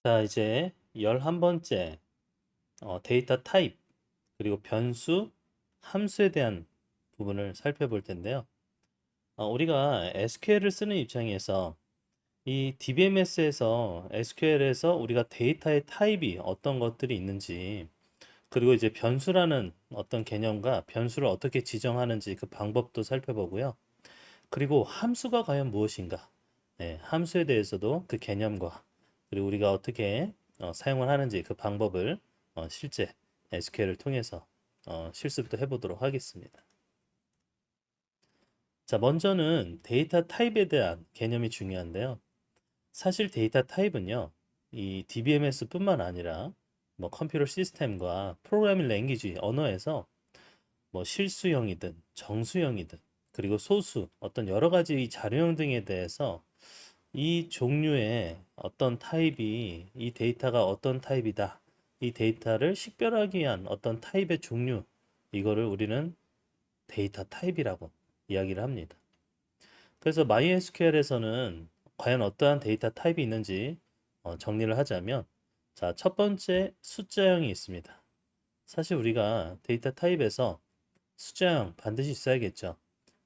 자, 이제 11번째 데이터 타입 그리고 변수, 함수에 대한 부분을 살펴볼 텐데요. 우리가 SQL을 쓰는 입장에서 이 DBMS에서 SQL에서 우리가 데이터의 타입이 어떤 것들이 있는지, 그리고 이제 변수라는 어떤 개념과 변수를 어떻게 지정하는지 그 방법도 살펴보고요. 그리고 함수가 과연 무엇인가? 네, 함수에 대해서도 그 개념과 그리고 우리가 어떻게 사용을 하는지 그 방법을 실제 SQL을 통해서 실습도 해보도록 하겠습니다. 자, 먼저는 데이터 타입에 대한 개념이 중요한데요. 사실 데이터 타입은요, 이 DBMS뿐만 아니라 뭐 컴퓨터 시스템과 프로그래밍 랭귀지 언어에서 뭐 실수형이든 정수형이든 그리고 소수 어떤 여러 가지 이 자료형 등에 대해서 이 종류의 어떤 타입이 이 데이터가 어떤 타입이다. 이 데이터를 식별하기 위한 어떤 타입의 종류, 이거를 우리는 데이터 타입이라고 이야기를 합니다. 그래서 MySQL에서는 과연 어떠한 데이터 타입이 있는지 정리를 하자면, 자, 첫 번째 숫자형이 있습니다. 사실 우리가 데이터 타입에서 숫자형 반드시 있어야겠죠.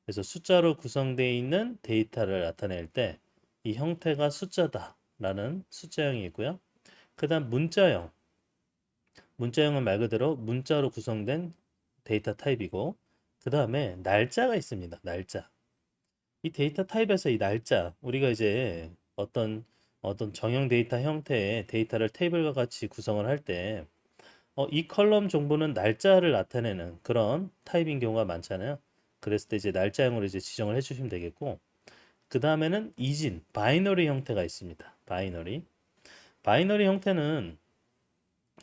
그래서 숫자로 구성되어 있는 데이터를 나타낼 때 이 형태가 숫자다라는 숫자형이 있고요. 그 다음 문자형. 문자형은 말 그대로 문자로 구성된 데이터 타입이고, 그 다음에 날짜가 있습니다. 날짜. 이 데이터 타입에서 이 날짜, 우리가 이제 어떤 정형 데이터 형태의 데이터를 테이블과 같이 구성을 할 때, 이 컬럼 정보는 날짜를 나타내는 그런 타입인 경우가 많잖아요. 그랬을 때 이제 날짜형으로 이제 지정을 해주시면 되겠고, 그 다음에는 이진, 바이너리 형태가 있습니다. 바이너리 형태는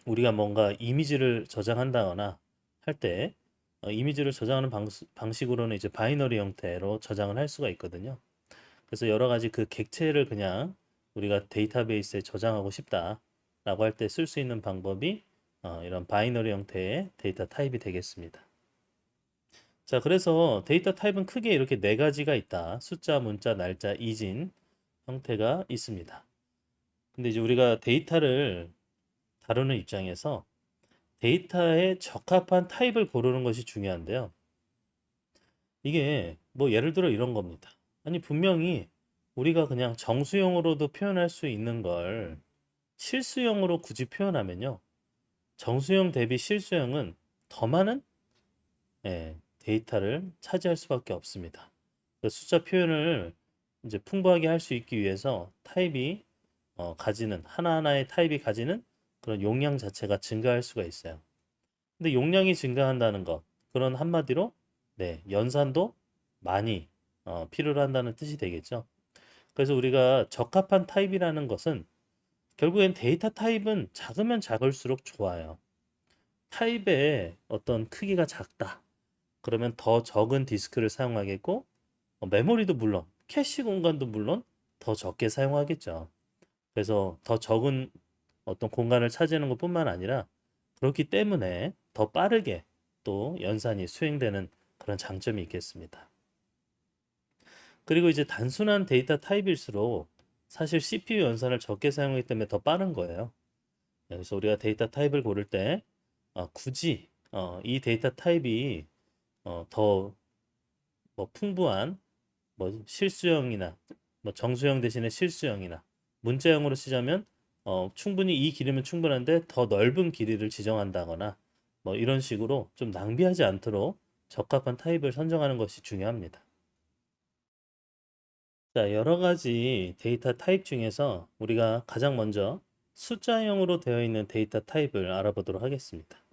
우리가 뭔가 이미지를 저장한다거나 할 때 이미지를 저장하는 방식으로는 이제 바이너리 형태로 저장을 할 수가 있거든요. 그래서 여러 가지 그 객체를 그냥 우리가 데이터베이스에 저장하고 싶다라고 할 때 쓸 수 있는 방법이 이런 바이너리 형태의 데이터 타입이 되겠습니다. 자, 그래서 데이터 타입은 크게 이렇게 네 가지가 있다. 숫자, 문자, 날짜, 이진 형태가 있습니다. 근데 이제 우리가 데이터를 다루는 입장에서 데이터에 적합한 타입을 고르는 것이 중요한데요. 이게 뭐 예를 들어 이런 겁니다. 아니, 분명히 우리가 그냥 정수형으로도 표현할 수 있는 걸 실수형으로 굳이 표현하면요. 정수형 대비 실수형은 더 많은 데이터를 차지할 수밖에 없습니다. 그 숫자 표현을 이제 풍부하게 할 수 있기 위해서 타입이 가지는 하나하나의 타입이 가지는 그런 용량 자체가 증가할 수가 있어요. 근데 용량이 증가한다는 것, 그런 한마디로 연산도 많이 필요로 한다는 뜻이 되겠죠. 그래서 우리가 적합한 타입이라는 것은 결국엔 데이터 타입은 작으면 작을수록 좋아요. 타입의 어떤 크기가 작다. 그러면 더 적은 디스크를 사용하겠고, 메모리도 물론, 캐시 공간도 물론 더 적게 사용하겠죠. 그래서 더 적은 어떤 공간을 차지하는 것뿐만 아니라 그렇기 때문에 더 빠르게 또 연산이 수행되는 그런 장점이 있겠습니다. 그리고 이제 단순한 데이터 타입일수록 사실 CPU 연산을 적게 사용하기 때문에 더 빠른 거예요. 그래서 우리가 데이터 타입을 고를 때 굳이 이 데이터 타입이 더 뭐 풍부한 뭐 실수형이나 뭐 정수형 대신에 실수형이나 문자형으로 쓰자면 충분히 이 길이면 충분한데 더 넓은 길이를 지정한다거나 뭐 이런 식으로 좀 낭비하지 않도록 적합한 타입을 선정하는 것이 중요합니다. 자, 여러 가지 데이터 타입 중에서 우리가 가장 먼저 숫자형으로 되어 있는 데이터 타입을 알아보도록 하겠습니다.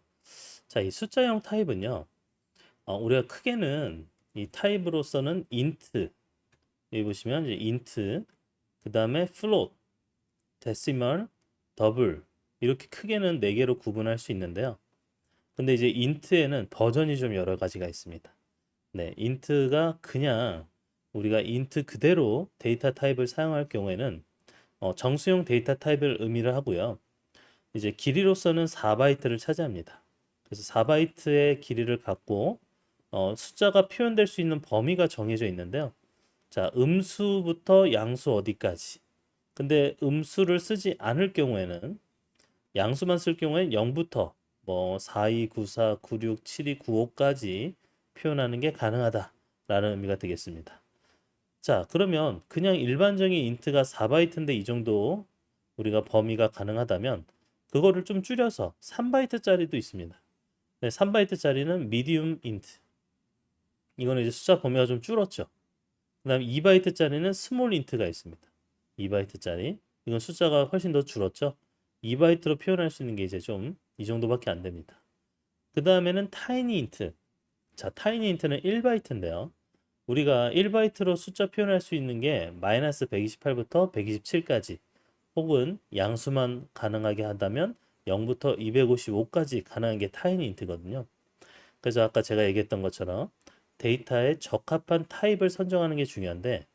자, 이 숫자형 타입은요, 우리가 크게는 이 타입으로서는 int, 여기 보시면 이제 int, 그 다음에 float, decimal, double 이렇게 크게는 네 개로 구분할 수 있는데요. 근데 이제 int에는 버전이 좀 여러 가지가 있습니다. 네, int가 그냥 우리가 int 그대로 데이터 타입을 사용할 경우에는 정수형 데이터 타입을 의미를 하고요. 이제 길이로서는 4바이트를 차지합니다. 그래서 4바이트의 길이를 갖고 숫자가 표현될 수 있는 범위가 정해져 있는데요. 자, 음수부터 양수 어디까지. 근데 음수를 쓰지 않을 경우에는 양수만 쓸 경우엔 0부터 뭐 42, 94, 96, 72, 95까지 표현하는 게 가능하다라는 의미가 되겠습니다. 자, 그러면 그냥 일반적인 인트가 4바이트인데 이 정도 우리가 범위가 가능하다면 그거를 좀 줄여서 3바이트짜리도 있습니다. 네, 3바이트짜리는 medium int. 이거는 이제 숫자 범위가 좀 줄었죠. 그다음에 2바이트짜리는 스몰 인트가 있습니다. 2바이트짜리. 이건 숫자가 훨씬 더 줄었죠. 2바이트로 표현할 수 있는 게 이제 좀 이 정도밖에 안 됩니다. 그 다음에는 타이니 인트. 자, 타이니 인트는 1바이트인데요. 우리가 1바이트로 숫자 표현할 수 있는 게 마이너스 128부터 127까지 혹은 양수만 가능하게 한다면 0부터 255까지 가능한 게 타이니 인트거든요. 그래서 아까 제가 얘기했던 것처럼 데이터에 적합한 타입을 선정하는 게 중요한데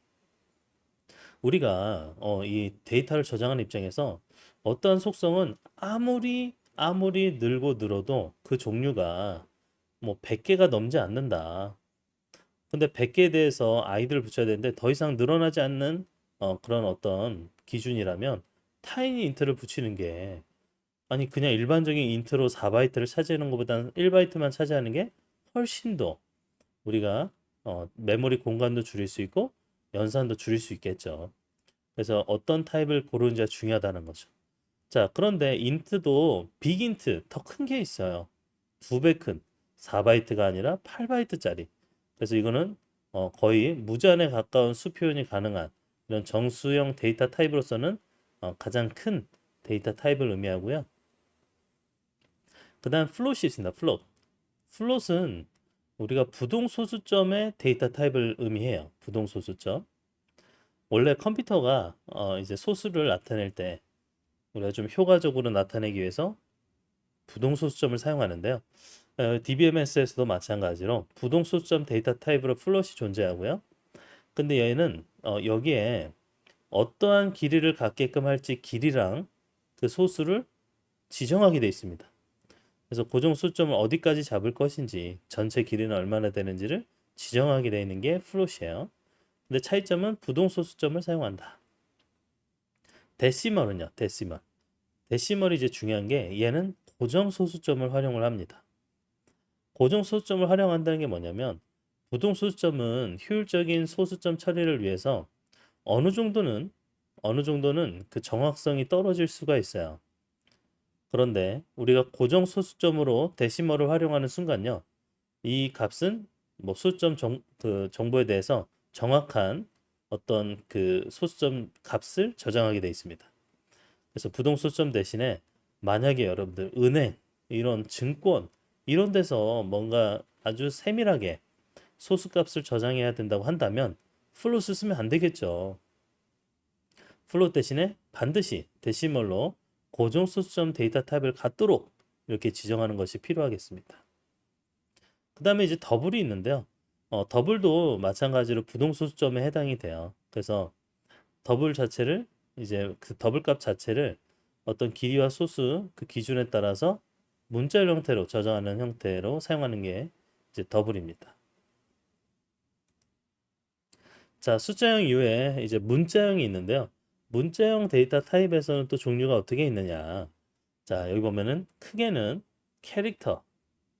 우리가 이 데이터를 저장하는 입장에서 어떠한 속성은 아무리 늘고 늘어도 그 종류가 뭐 100개가 넘지 않는다. 근데 100개에 대해서 아이들을 붙여야 되는데 더 이상 늘어나지 않는 그런 어떤 기준이라면 타이니 인트를 붙이는 게 아니 그냥 일반적인 인트로 4바이트를 차지하는 것보다는 1바이트만 차지하는 게 훨씬 더 우리가 메모리 공간도 줄일 수 있고 연산도 줄일 수 있겠죠. 그래서 어떤 타입을 고르는지가 중요하다는 거죠. 자, 그런데 인트도 빅 인트 더 큰 게 있어요. 2배 큰 4바이트가 아니라 8바이트짜리. 그래서 이거는 거의 무제한에 가까운 수 표현이 가능한 이런 정수형 데이터 타입으로서는 가장 큰 데이터 타입을 의미하고요. 그 다음 플롯이 있습니다. 플롯. 플롯은 우리가 부동소수점의 데이터 타입을 의미해요. 부동소수점. 원래 컴퓨터가 이제 소수를 나타낼 때 우리가 좀 효과적으로 나타내기 위해서 부동소수점을 사용하는데요. DBMS에서도 마찬가지로 부동소수점 데이터 타입으로 플롯이 존재하고요. 근데 얘는 여기에 어떠한 길이를 갖게끔 할지 길이랑 그 소수를 지정하게 되어 있습니다. 그래서 고정 수점을 어디까지 잡을 것인지 전체 길이는 얼마나 되는지를 지정하게 되어 있는 게 플롯이에요. 근데 차이점은 부동소수점을 사용한다. 데시멀은요, 데시멀. 데시멀이 이제 중요한 게 얘는 고정소수점을 활용을 합니다. 고정소수점을 활용한다는 게 뭐냐면 부동소수점은 효율적인 소수점 처리를 위해서 어느 정도는 그 정확성이 떨어질 수가 있어요. 그런데 우리가 고정 소수점으로 데시멀을 활용하는 순간요. 이 값은 뭐 소수점 그 정보에 대해서 정확한 어떤 그 소수점 값을 저장하게 되어 있습니다. 그래서 부동 소수점 대신에 만약에 여러분들 은행 이런 증권 이런 데서 뭔가 아주 세밀하게 소수값을 저장해야 된다고 한다면 플롯을 쓰면 안 되겠죠. 플롯 대신에 반드시 데시멀로 고정 소수점 데이터 타입을 갖도록 이렇게 지정하는 것이 필요하겠습니다. 그 다음에 이제 더블이 있는데요. 더블도 마찬가지로 부동 소수점에 해당이 돼요. 그래서 더블 자체를 이제 그 더블 값 자체를 어떤 길이와 소수 그 기준에 따라서 문자열 형태로 저장하는 형태로 사용하는 게 이제 더블입니다. 자, 숫자형 이외에 이제 문자형이 있는데요. 문자형 데이터 타입에서는 또 종류가 어떻게 있느냐. 자, 여기 보면은 크게는 캐릭터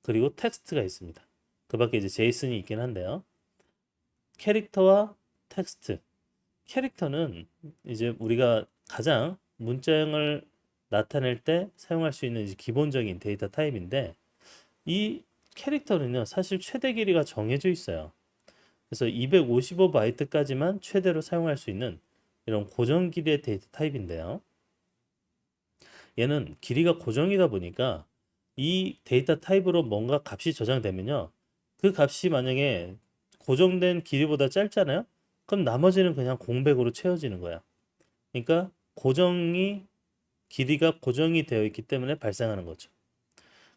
그리고 텍스트가 있습니다. 그 밖에 이제 제이슨이 있긴 한데요. 캐릭터와 텍스트. 캐릭터는 이제 우리가 가장 문자형을 나타낼 때 사용할 수 있는 이제 기본적인 데이터 타입인데 이 캐릭터는요, 사실 최대 길이가 정해져 있어요. 그래서 255바이트까지만 최대로 사용할 수 있는 이런 고정 길이의 데이터 타입인데요. 얘는 길이가 고정이다 보니까 이 데이터 타입으로 뭔가 값이 저장되면요. 그 값이 만약에 고정된 길이보다 짧잖아요. 그럼 나머지는 그냥 공백으로 채워지는 거야. 그러니까 길이가 고정이 되어 있기 때문에 발생하는 거죠.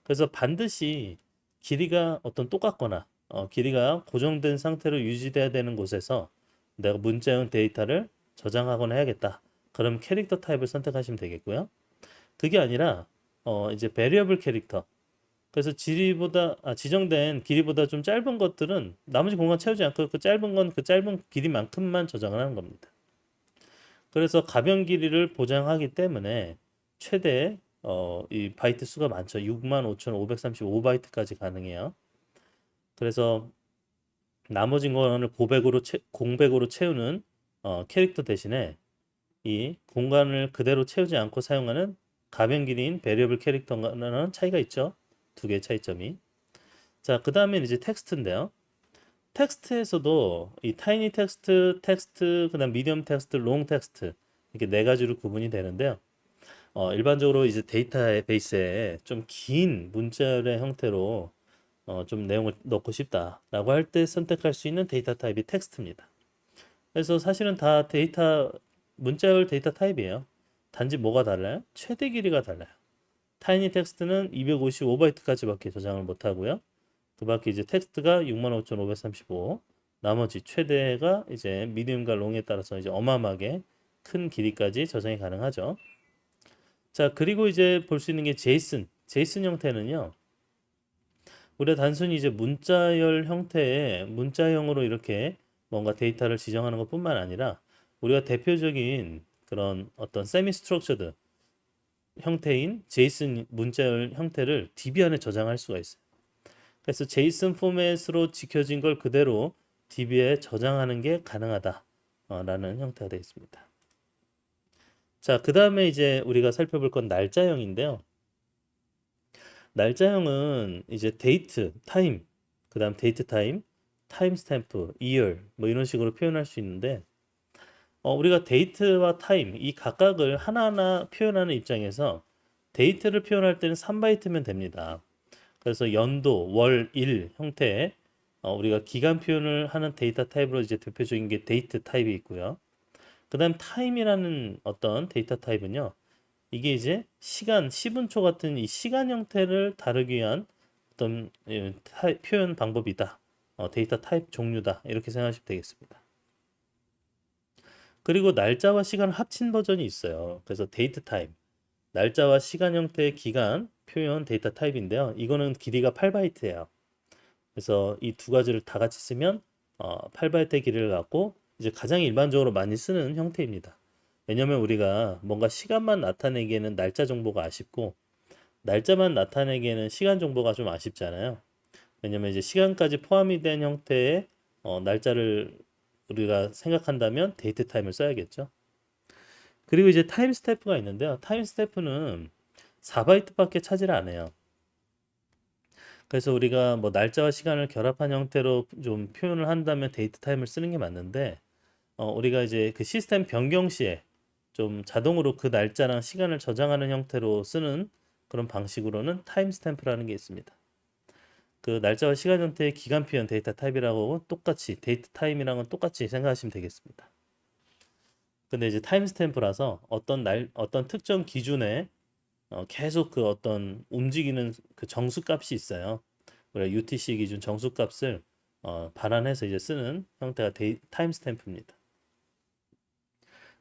그래서 반드시 길이가 어떤 똑같거나 길이가 고정된 상태로 유지돼야 되는 곳에서 내가 문자형 데이터를 저장하거나 해야겠다. 그럼 캐릭터 타입을 선택하시면 되겠고요. 그게 아니라 이제 베리어블 캐릭터. 그래서 지정된 길이보다 좀 짧은 것들은 나머지 공간 채우지 않고 그 짧은 건 그 짧은 길이만큼만 저장을 하는 겁니다. 그래서 가변 길이를 보장하기 때문에 최대 이 바이트 수가 많죠. 65,535바이트까지 가능해요. 그래서 나머진 거를 공백으로 채우는 캐릭터 대신에 이 공간을 그대로 채우지 않고 사용하는 가변 길이인 베리어블 캐릭터는 차이가 있죠. 두 개의 차이점이. 자, 그 다음에 이제 텍스트인데요. 텍스트에서도 이 타이니 텍스트, 그다음 미디엄 텍스트, 롱 텍스트 이렇게 네 가지로 구분이 되는데요. 일반적으로 이제 데이터베이스에 좀 긴 문자열의 형태로 좀 내용을 넣고 싶다라고 할 때 선택할 수 있는 데이터 타입이 텍스트입니다. 그래서 사실은 다 문자열 데이터 타입이에요. 단지 뭐가 달라요? 최대 길이가 달라요. 타이니 텍스트는 255바이트까지밖에 저장을 못 하고요. 그 밖에 이제 텍스트가 65,535, 나머지 최대가 이제 미디움과 롱에 따라서 이제 어마어마하게 큰 길이까지 저장이 가능하죠. 자, 그리고 이제 볼 수 있는 게 제이슨 형태는요. 우리가 단순히 이제 문자열 형태의 문자형으로 이렇게 뭔가 데이터를 지정하는 것뿐만 아니라 우리가 대표적인 그런 어떤 세미 스트럭처드 형태인 제이슨 문자열 형태를 DB 안에 저장할 수가 있어요. 그래서 제이슨 포맷으로 지켜진 걸 그대로 DB에 저장하는 게 가능하다라는 형태가 되어 있습니다. 자, 그 다음에 이제 우리가 살펴볼 건 날짜형인데요. 날짜형은 이제 데이트, 타임, 그 다음 데이트 타임, 타임 스탬프, 이열 뭐 이런 식으로 표현할 수 있는데 우리가 데이트와 타임 이 각각을 하나하나 표현하는 입장에서 데이트를 표현할 때는 3바이트면 됩니다. 그래서 연도, 월, 일 형태의 우리가 기간 표현을 하는 데이터 타입으로 이제 대표적인 게 데이트 타입이 있고요. 그 다음 타임이라는 어떤 데이터 타입은요. 이게 이제 시간, 10분초 같은 이 시간 형태를 다루기 위한 어떤 표현 방법이다. 데이터 타입 종류다. 이렇게 생각하시면 되겠습니다. 그리고 날짜와 시간을 합친 버전이 있어요. 그래서 데이트 타임, 날짜와 시간 형태의 기간 표현 데이터 타입인데요. 이거는 길이가 8바이트예요. 그래서 이 두 가지를 다 같이 쓰면 8바이트의 길이를 갖고 이제 가장 일반적으로 많이 쓰는 형태입니다. 왜냐면 우리가 뭔가 시간만 나타내기에는 날짜 정보가 아쉽고 날짜만 나타내기에는 시간 정보가 좀 아쉽잖아요. 왜냐면 이제 시간까지 포함이 된 형태의 날짜를 우리가 생각한다면 데이트 타임을 써야겠죠. 그리고 이제 타임 스태프가 있는데요. 타임 스태프는 4바이트밖에 차지를 안 해요. 그래서 우리가 뭐 날짜와 시간을 결합한 형태로 좀 표현을 한다면 데이트 타임을 쓰는 게 맞는데 우리가 이제 그 시스템 변경 시에 좀 자동으로 그 날짜랑 시간을 저장하는 형태로 쓰는 그런 방식으로는 타임 스탬프라는 게 있습니다. 그 날짜와 시간 형태의 기간 표현 데이터 타입이라고 똑같이 데이트 타임이랑은 똑같이 생각하시면 되겠습니다. 근데 이제 타임 스탬프라서 어떤 특정 기준에 계속 그 어떤 움직이는 그 정수값이 있어요. 우리가 UTC 기준 정수값을 반환해서 이제 쓰는 형태가 타임 스탬프입니다.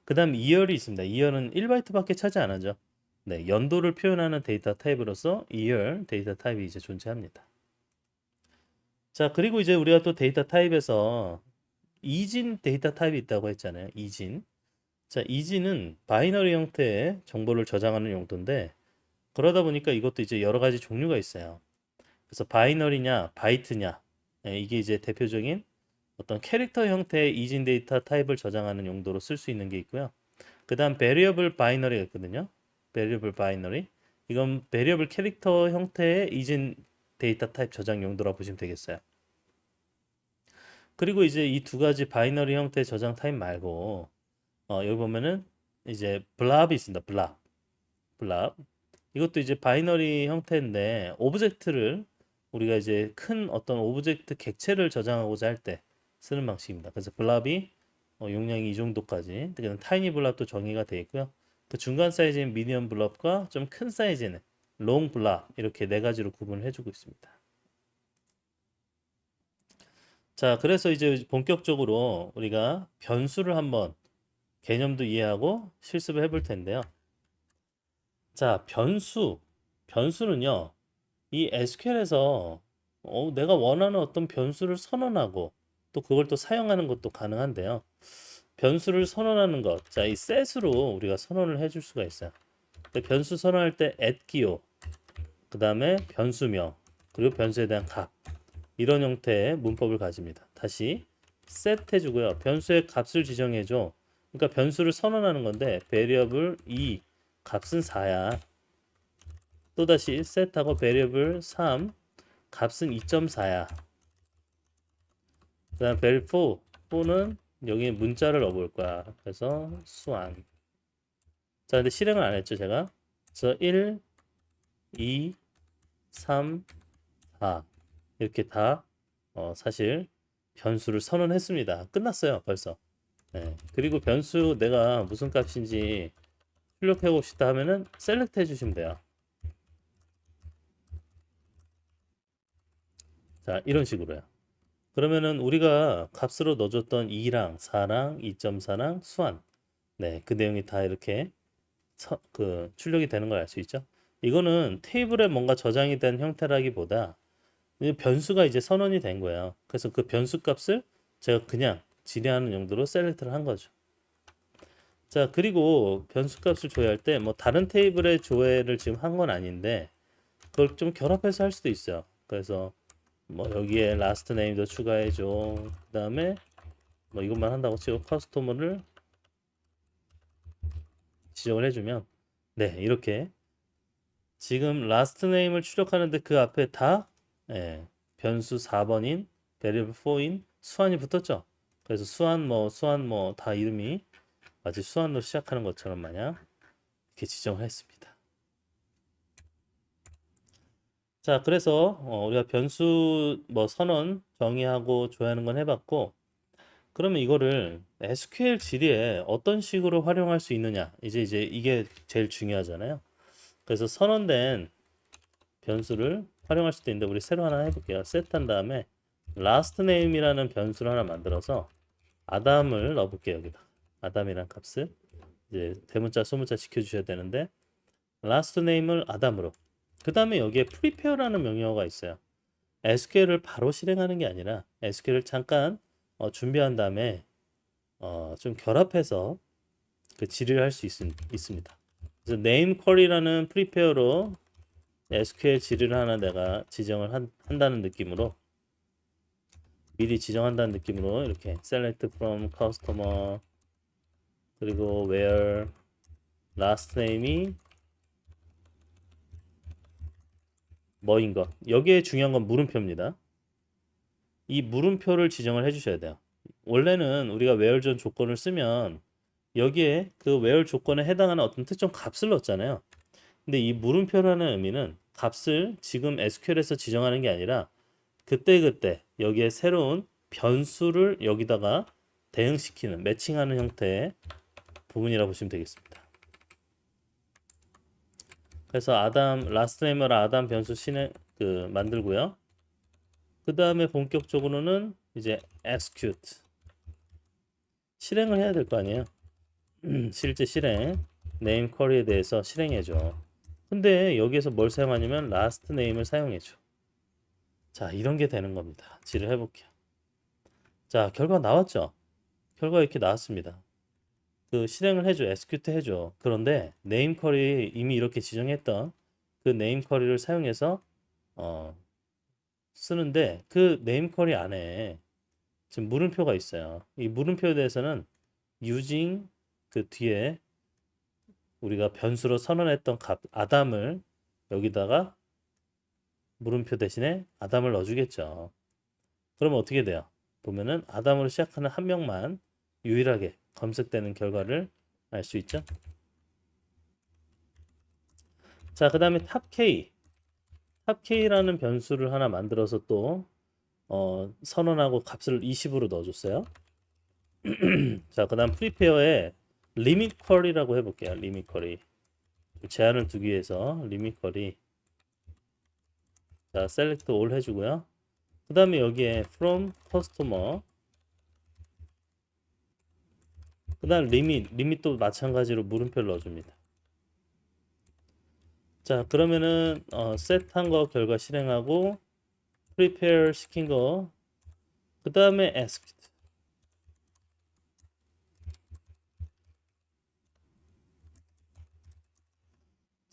그 다음 이열이 있습니다. 이열은 1바이트밖에 차지 안 하죠. 네, 연도를 표현하는 데이터 타입으로서 이열 데이터 타입이 이제 존재합니다. 자, 그리고 이제 우리가 또 데이터 타입에서 이진 데이터 타입이 있다고 했잖아요. 이진. 자, 이진은 바이너리 형태의 정보를 저장하는 용도인데 그러다 보니까 이것도 이제 여러 가지 종류가 있어요. 그래서 바이너리냐, 바이트냐, 이게 이제 대표적인 어떤 캐릭터 형태의 이진 데이터 타입을 저장하는 용도로 쓸 수 있는 게 있고요. 그 다음 베리어블 바이너리가 있거든요. 베리어블 바이너리. 이건 베리어블 캐릭터 형태의 이진 데이터 타입 저장 용도라고 보시면 되겠어요. 그리고 이제 이 두 가지 바이너리 형태의 저장 타입 말고 여기 보면은 이제 블랍이 있습니다. 블랍. 이것도 이제 바이너리 형태인데 오브젝트를 우리가 이제 큰 어떤 오브젝트 객체를 저장하고자 할 때 쓰는 방식입니다. 그래서 블랍이 용량이 이 정도까지, 그다음 타이니 블랍도 정의가 되어 있고요. 그 중간 사이즈인 미디엄 블랍과 좀 큰 사이즈는 롱 블랍 이렇게 네 가지로 구분을 해주고 있습니다. 자, 그래서 이제 본격적으로 우리가 변수를 한번 개념도 이해하고 실습을 해볼 텐데요. 자, 변수는요. 이 SQL에서 내가 원하는 어떤 변수를 선언하고 또 그걸 또 사용하는 것도 가능한데요. 변수를 선언하는 것. 자, 이 set으로 우리가 선언을 해줄 수가 있어요. 변수 선언할 때 at 기호, 그 다음에 변수명, 그리고 변수에 대한 값. 이런 형태의 문법을 가집니다. 다시 set 해주고요. 변수의 값을 지정해줘. 그러니까 변수를 선언하는 건데 variable 2 값은 4야. 또다시 set하고 variable 3 값은 2.4야. 그 다음 variable 4는 여기 문자를 넣어볼 거야. 그래서 수완. 자, 근데 실행을 안 했죠, 제가. 그래서 1, 2, 3, 4 이렇게 다 사실 변수를 선언했습니다. 끝났어요, 벌써. 네. 그리고 변수 내가 무슨 값인지 출력해보고 싶다 하면은 셀렉트 해주시면 돼요. 자, 이런 식으로요. 그러면은 우리가 값으로 넣어줬던 2랑 4랑 2.4랑 수완, 네, 그 내용이 다 이렇게 출력이 되는 걸 알 수 있죠. 이거는 테이블에 뭔가 저장이 된 형태라기보다 변수가 이제 선언이 된 거예요. 그래서 그 변수 값을 제가 그냥 지내하는 용도로 셀렉트를 한 거죠. 자, 그리고 변수 값을 조회할 때 뭐 다른 테이블에 조회를 지금 한 건 아닌데 그걸 좀 결합해서 할 수도 있어요. 그래서 뭐 여기에 last name도 추가해줘. 그 다음에 뭐 이것만 한다고 치고 커스터머를 지정을 해주면 네, 이렇게 지금 last name을 출력하는데 그 앞에 다 예, 변수 4번인 variable 4인 수완이 붙었죠. 그래서 수완 뭐 다 이름이 마치 수완으로 시작하는 것처럼 마냥 이렇게 지정을 했습니다. 자, 그래서 우리가 변수 뭐 선언 정의하고 조회하는 건 해봤고, 그러면 이거를 SQL 질의에 어떤 식으로 활용할 수 있느냐, 이제 이게 제일 중요하잖아요. 그래서 선언된 변수를 활용할 수도 있는데 우리 새로 하나 해볼게요. set 한 다음에 last name이라는 변수를 하나 만들어서 아담을 넣어볼게요. 여기다 아담이란 값을 이제 대문자 소문자 지켜주셔야 되는데 last name을 아담으로, 그 다음에 여기에 prepare라는 명령어가 있어요. SQL을 바로 실행하는 게 아니라 SQL을 잠깐 준비한 다음에 좀 결합해서 그 질의를 할 수 있습니다. 그래서 name query라는 prepare로 SQL 질의를 하나 내가 지정을 한다는 느낌으로, 미리 지정한다는 느낌으로 이렇게 select from customer 그리고 where last name이 뭐인 것, 여기에 중요한 건 물음표입니다. 이 물음표를 지정을 해주셔야 돼요. 원래는 우리가 where 전 조건을 쓰면 여기에 그 where 조건에 해당하는 어떤 특정 값을 넣었잖아요. 근데 이 물음표라는 의미는 값을 지금 SQL에서 지정하는 게 아니라 그때그때 여기에 새로운 변수를 여기다가 대응시키는, 매칭하는 형태의 부분이라고 보시면 되겠습니다. 그래서 라스트 네이머를 아담 변수 만들고요. 그 다음에 본격적으로는 이제 execute 실행을 해야 될 거 아니에요. 실제 실행 name query에 대해서 실행해줘. 근데 여기에서 뭘 사용하냐면 last name을 사용해줘. 자, 이런 게 되는 겁니다. 질을 해볼게요. 자, 결과 나왔죠? 결과 이렇게 나왔습니다. 그 실행을 해줘, execute 해줘. 그런데 name query 이미 이렇게 지정했던 그 name query를 사용해서 쓰는데 그 name query 안에 지금 물음표가 있어요. 이 물음표에 대해서는 using 그 뒤에 우리가 변수로 선언했던 값 아담을 여기다가 물음표 대신에 아담을 넣어주겠죠. 그러면 어떻게 돼요? 보면은 아담으로 시작하는 한 명만 유일하게 검색되는 결과를 알 수 있죠. 자, 그 다음에 탑K라는 변수를 하나 만들어서 또 선언하고 값을 20으로 넣어줬어요. 자, 그 다음 prepare에 limit query라고 해볼게요. limit query 제한을 두기 위해서 limit query, 자, select all 해주고요. 그 다음에 여기에 from customer, 그 다음 리밋도 마찬가지로 물음표를 넣어줍니다. 자, 그러면은 set한 거 결과 실행하고 prepare 시킨 거, 그 다음에 execute.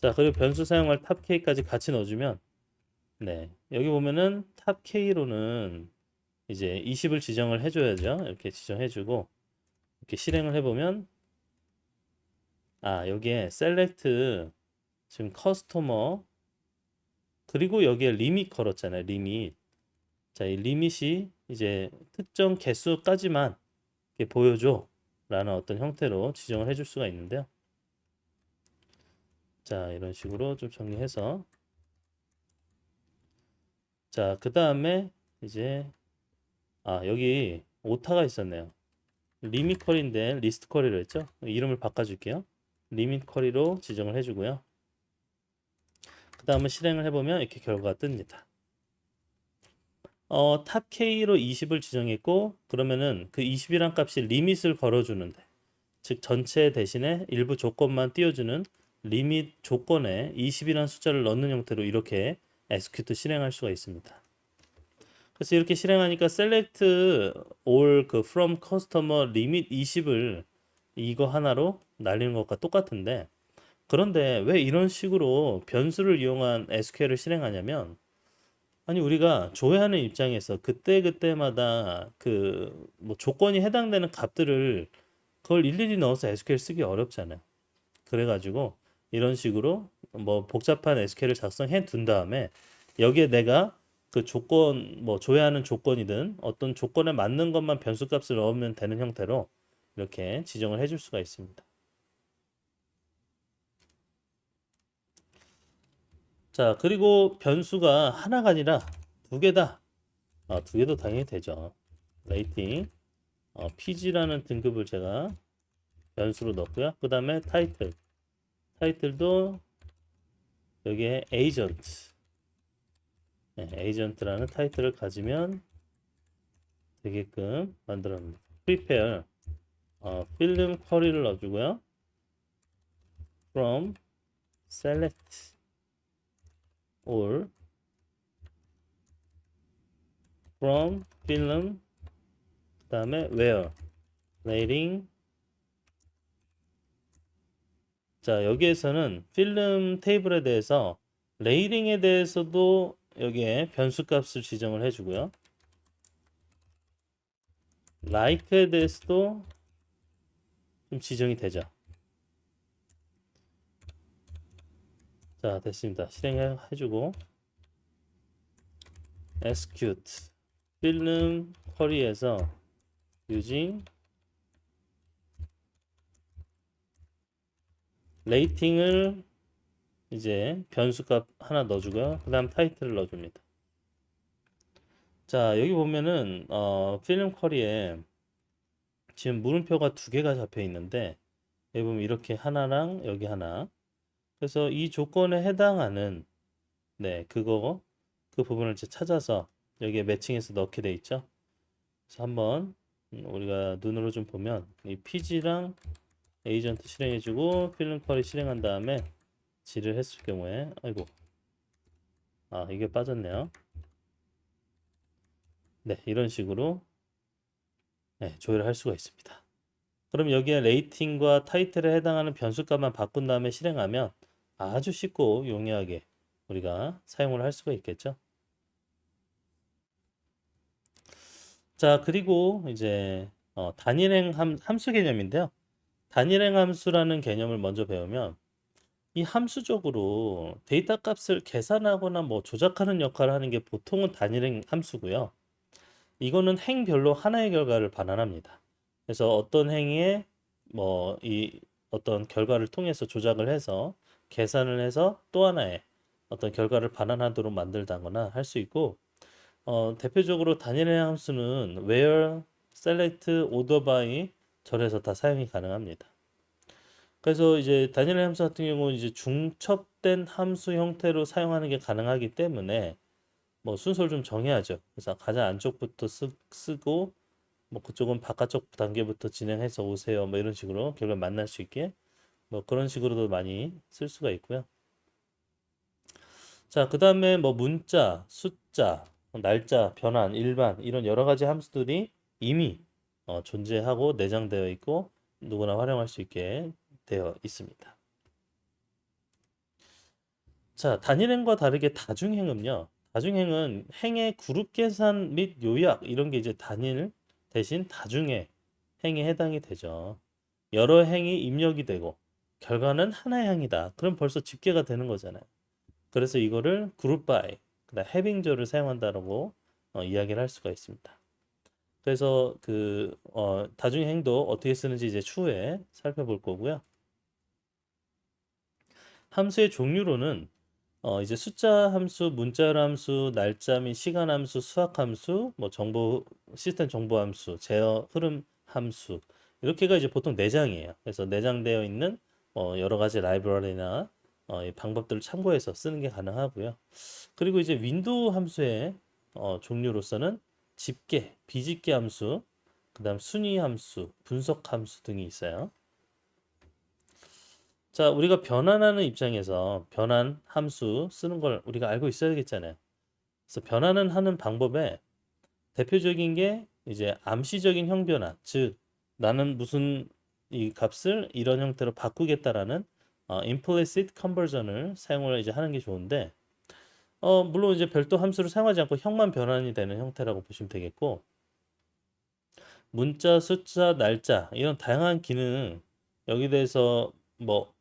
자, 그리고 변수 사용할 탑 K까지 같이 넣어주면, 네, 여기 보면은 탑 K로는 이제 20을 지정을 해줘야죠. 이렇게 지정해주고, 이렇게 실행을 해보면, 아, 여기에 셀렉트, 지금 커스터머, 그리고 여기에 리밋 걸었잖아요. 리밋. 자, 이 리밋이 이제 특정 개수까지만 이렇게 보여줘. 라는 어떤 형태로 지정을 해줄 수가 있는데요. 자, 이런 식으로 좀 정리해서. 자, 그 다음에 이제, 아, 여기 오타가 있었네요. 리밋 쿼리인데 리스트 쿼리로 했죠? 이름을 바꿔줄게요. 리밋 쿼리로 지정을 해주고요. 그 다음에 실행을 해보면 이렇게 결과가 뜹니다. 탑 K로 20을 지정했고, 그러면은 그 20이란 값이 리밋을 걸어주는데, 즉 전체 대신에 일부 조건만 띄워주는 리밋 조건에 20이라는 숫자를 넣는 형태로 이렇게 execute 실행할 수가 있습니다. 그래서 이렇게 실행하니까 select all 그 from customer limit 20을 이거 하나로 날리는 것과 똑같은데, 그런데 왜 이런 식으로 변수를 이용한 SQL을 실행하냐면, 아니 우리가 조회하는 입장에서 그때그때마다 그 뭐 조건이 해당되는 값들을 그걸 일일이 넣어서 SQL 쓰기 어렵잖아요. 그래가지고 이런 식으로 뭐 복잡한 SQL을 작성해 둔 다음에 여기에 내가 그 조건 뭐 조회하는 조건이든 어떤 조건에 맞는 것만 변수 값을 넣으면 되는 형태로 이렇게 지정을 해줄 수가 있습니다. 자, 그리고 변수가 하나가 아니라 두 개다. 두 개도 당연히 되죠. 레이팅 PG라는 등급을 제가 변수로 넣고요. 그 다음에 타이틀도 여기에 에이전트라는 타이틀을 가지면 되게끔 만들었습니다. prepare 필름 쿼리를 넣어주고요. from select all from film 그 다음에 where rating. 자, 여기에서는 필름 테이블에 대해서 레이팅에 대해서도 여기에 변수 값을 지정을 해주고요. like에 대해서도 좀 지정이 되죠. 자, 됐습니다. 실행해주고 execute 필름 쿼리에서 using 레이팅을 이제 변수값 하나 넣어주고요. 그 다음 타이틀을 넣어줍니다. 자, 여기 보면은 필름 쿼리에 지금 물음표가 두 개가 잡혀 있는데 여기 보면 이렇게 하나랑 여기 하나. 그래서 이 조건에 해당하는 그 부분을 이제 찾아서 여기에 매칭해서 넣게 돼 있죠. 그래서 한번 우리가 눈으로 좀 보면 이 PG랑 에이전트 실행해주고 필름 쿼리 실행한 다음에 질을 했을 경우에 아이고 이게 빠졌네요. 네, 이런 식으로 조회를 할 수가 있습니다. 그럼 여기에 레이팅과 타이틀에 해당하는 변수값만 바꾼 다음에 실행하면 아주 쉽고 용이하게 우리가 사용을 할 수가 있겠죠. 자, 그리고 이제 단일행 함수 개념인데요. 단일행 함수라는 개념을 먼저 배우면 이 함수적으로 데이터 값을 계산하거나 뭐 조작하는 역할을 하는 게 보통은 단일행 함수고요. 이거는 행별로 하나의 결과를 반환합니다. 그래서 어떤 행위에 뭐 이 어떤 결과를 통해서 조작을 해서 계산을 해서 또 하나의 어떤 결과를 반환하도록 만들다거나 할 수 있고, 대표적으로 단일의 함수는 where, select, order by 절에서 다 사용이 가능합니다. 그래서 이제 단일의 함수 같은 경우는 이제 중첩된 함수 형태로 사용하는 게 가능하기 때문에 뭐 순서를 좀 정해야죠. 그래서 가장 안쪽부터 쓰고 뭐 그쪽은 바깥쪽 단계부터 진행해서 오세요. 뭐 이런 식으로 결과 만날 수 있게 뭐 그런 식으로도 많이 쓸 수가 있고요. 자, 그 다음에 뭐 문자, 숫자, 날짜, 변환, 일반 이런 여러 가지 함수들이 이미 존재하고 내장되어 있고 누구나 활용할 수 있게 되어 있습니다. 자, 단일행과 다르게 다중행은요. 다중행은 행의 그룹 계산 및 요약 이런 게 이제 단일 대신 다중의 행에 해당이 되죠. 여러 행이 입력이 되고 결과는 하나의 행이다. 그럼 벌써 집계가 되는 거잖아요. 그래서 이거를 그룹 바이, 그다음 해빙조를 사용한다라고 이야기를 할 수가 있습니다. 그래서 다중의 행도 어떻게 쓰는지 이제 추후에 살펴볼 거고요. 함수의 종류로는 이제 숫자 함수, 문자 함수, 날짜 및 시간 함수, 수학 함수, 뭐 정보 시스템 정보 함수, 제어 흐름 함수 이렇게가 이제 보통 내장이에요. 그래서 내장되어 있는 여러 가지 라이브러리나 이 방법들을 참고해서 쓰는 게 가능하고요. 그리고 이제 윈도우 함수의 종류로서는 집계, 비집계 함수, 그다음 순위 함수, 분석 함수 등이 있어요. 자, 우리가 변환하는 입장에서 변환 함수 쓰는 걸 우리가 알고 있어야겠잖아요. 그래서 변환은 하는 방법에 대표적인 게 이제 암시적인 형변화, 즉 나는 무슨 이 값을 이런 형태로 바꾸겠다라는 implicit conversion을 사용을 이제 하는 게 좋은데 물론 이제 별도 함수를 사용하지 않고 형만 변환이 되는 형태라고 보시면 되겠고 문자, 숫자, 날짜 이런 다양한 기능 여기 대해서 뭐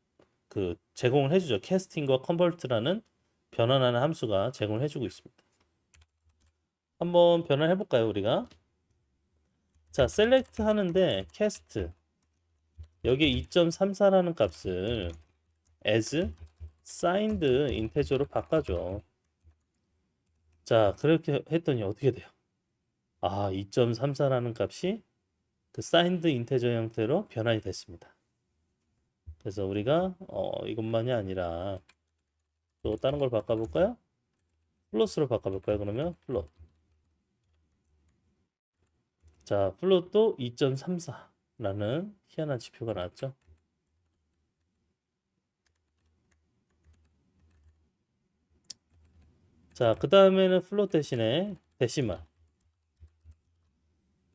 제공을 해주죠. 캐스팅과 컨버트라는 변환하는 함수가 제공을 해주고 있습니다. 한번 변환해 볼까요, 우리가? 자, 셀렉트 하는데 캐스트 여기에 2.34라는 값을 as signed integer로 바꿔줘. 자, 그렇게 했더니 어떻게 돼요? 2.34라는 값이 그 signed integer 형태로 변환이 됐습니다. 그래서 우리가 이것만이 아니라 또 다른 걸 바꿔볼까요? 플롯으로 바꿔볼까요? 그러면 플롯. 자, 플롯도 2.34라는 희한한 지표가 나왔죠. 자, 그 다음에는 플롯 대신에 데시말.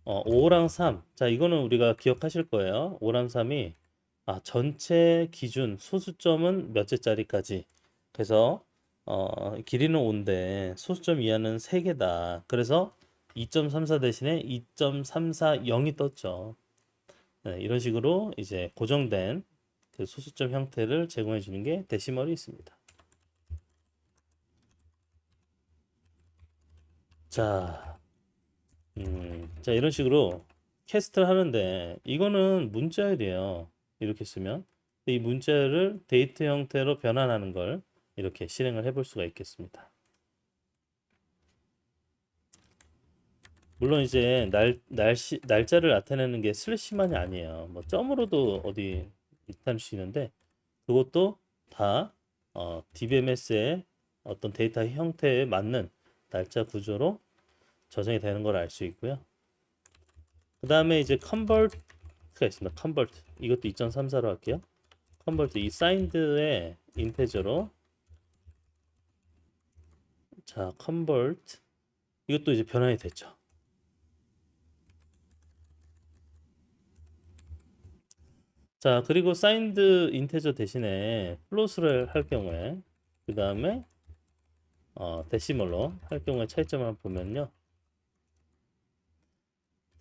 5랑 3. 자, 이거는 우리가 기억하실 거예요. 5랑 3이 전체 기준 소수점은 몇째짜리까지. 그래서 길이는 5인데 소수점 이하는 3개다. 그래서 2.34 대신에 2.340이 떴죠. 네, 이런 식으로 이제 고정된 그 소수점 형태를 제공해 주는 게 데시멀이 있습니다. 자, 자 이런 식으로 캐스트를 하는데 이거는 문자에 대해요. 이렇게 쓰면 이 문자를 데이터 형태로 변환하는 걸 이렇게 실행을 해볼 수가 있겠습니다. 물론 이제 날짜를 나타내는 게 슬래시만이 아니에요. 뭐 점으로도 어디 나타낼 수 있는데 그것도 다 DBMS의 어떤 데이터 형태에 맞는 날짜 구조로 저장이 되는 걸 알 수 있고요. 그 다음에 이제 convert가 있습니다. convert 이것도 2.34로 할게요. convert 이 signed의 인테저로 자 convert 이것도 이제 변환이 됐죠. 자 그리고 signed 인테저 대신에 플롯을 할 경우에 그 다음에 데시멀로 할 경우에 차이점을 한번 보면요.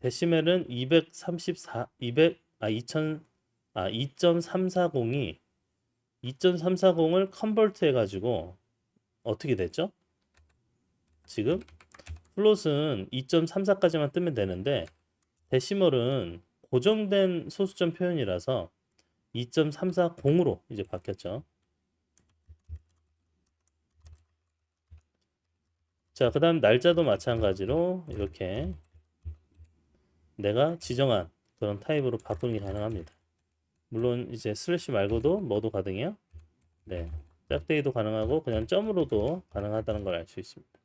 데시멜은 234, 200, 2.340이 2.340을 컨버트 해가지고 어떻게 됐죠? 지금 플롯은 2.34까지만 뜨면 되는데 데시멀은 고정된 소수점 표현이라서 2.340으로 이제 바뀌었죠. 자, 그 다음 날짜도 마찬가지로 이렇게 내가 지정한 그런 타입으로 바꾸는 게 가능합니다. 물론 이제 슬래시 말고도 뭐도 가능해요? 네, 짝대기도 가능하고 그냥 점으로도 가능하다는 걸 알 수 있습니다.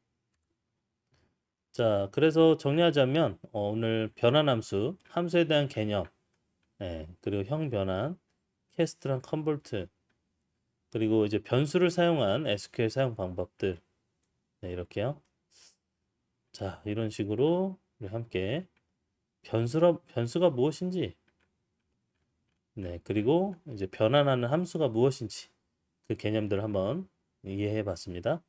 자, 그래서 정리하자면 오늘 변환함수, 함수에 대한 개념, 네, 그리고 형 변환, 캐스트랑 컨버트, 그리고 이제 변수를 사용한 SQL 사용 방법들, 네, 이렇게요. 자, 이런 식으로 우리 함께 변수가 무엇인지, 네, 그리고 이제 변환하는 함수가 무엇인지 그 개념들을 한번 이해해 봤습니다.